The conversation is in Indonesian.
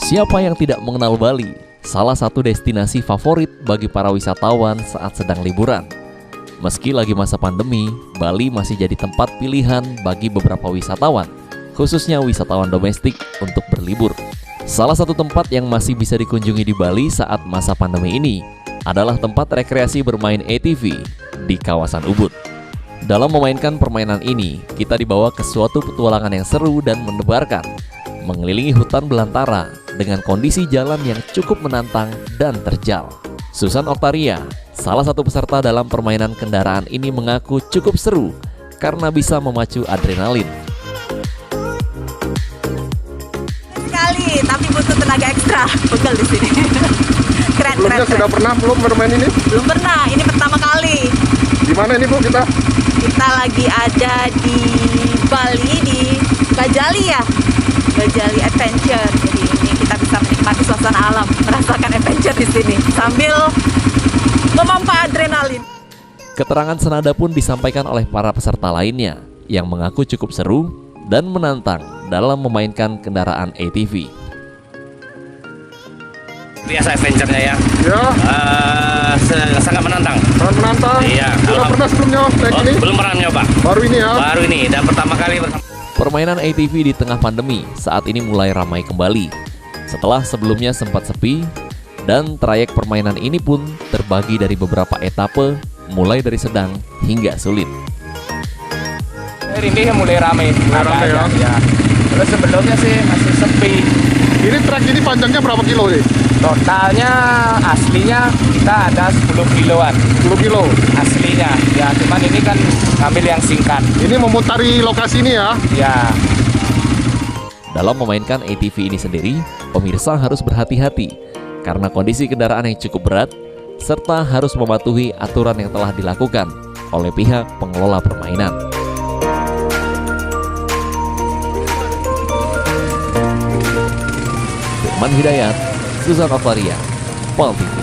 Siapa yang tidak mengenal Bali? Salah satu destinasi favorit bagi para wisatawan saat sedang liburan. Meski lagi masa pandemi, Bali masih jadi tempat pilihan bagi beberapa wisatawan, khususnya wisatawan domestik untuk berlibur. Salah satu tempat yang masih bisa dikunjungi di Bali saat masa pandemi ini adalah tempat rekreasi bermain ATV di kawasan Ubud. Dalam memainkan permainan ini, kita dibawa ke suatu petualangan yang seru dan mendebarkan, mengelilingi hutan belantara dengan kondisi jalan yang cukup menantang dan terjal. Susan Oktaria, salah satu peserta dalam permainan kendaraan ini, mengaku cukup seru karena bisa memacu adrenalin. Sekali, tapi butuh tenaga ekstra, pegel di sini. Keren. Sudah pernah belum bermain ini? Belum pernah, ini pertama kali. Di mana ini Bu kita? Kita lagi ada di Bali, di Gajali ya, Gajali Adventure. Jadi ini kita bisa menikmati suasana alam, merasakan adventure di sini sambil memompa adrenalin. Keterangan senada pun disampaikan oleh para peserta lainnya yang mengaku cukup seru dan menantang dalam memainkan kendaraan ATV. Biasa adventure-nya ya. Ya. Sangat menantang. Sangat menantang. Iya. Sudah pernah sebelumnya naik ini? Belum pernah nyoba. Baru ini ya? Baru ini dan pertama kali bersama. Permainan ATV di tengah pandemi saat ini mulai ramai kembali setelah sebelumnya sempat sepi, dan trayek permainan ini pun terbagi dari beberapa etape mulai dari sedang hingga sulit. Ini mulai rame ya. Terus sebelumnya sih masih sepi. Ini trek ini panjangnya berapa kilo sih? Totalnya aslinya kita ada 10 kiloan 10 kilo. aslinya ya, cuman ini kan ngambil yang singkat Ini memutari lokasi ini ya? ya. Dalam memainkan ATV ini sendiri, pemirsa harus berhati-hati karena kondisi kendaraan yang cukup berat serta harus mematuhi aturan yang telah dilakukan oleh pihak pengelola permainan. Firman Hidayat, Susan Oktaria, PAL TV.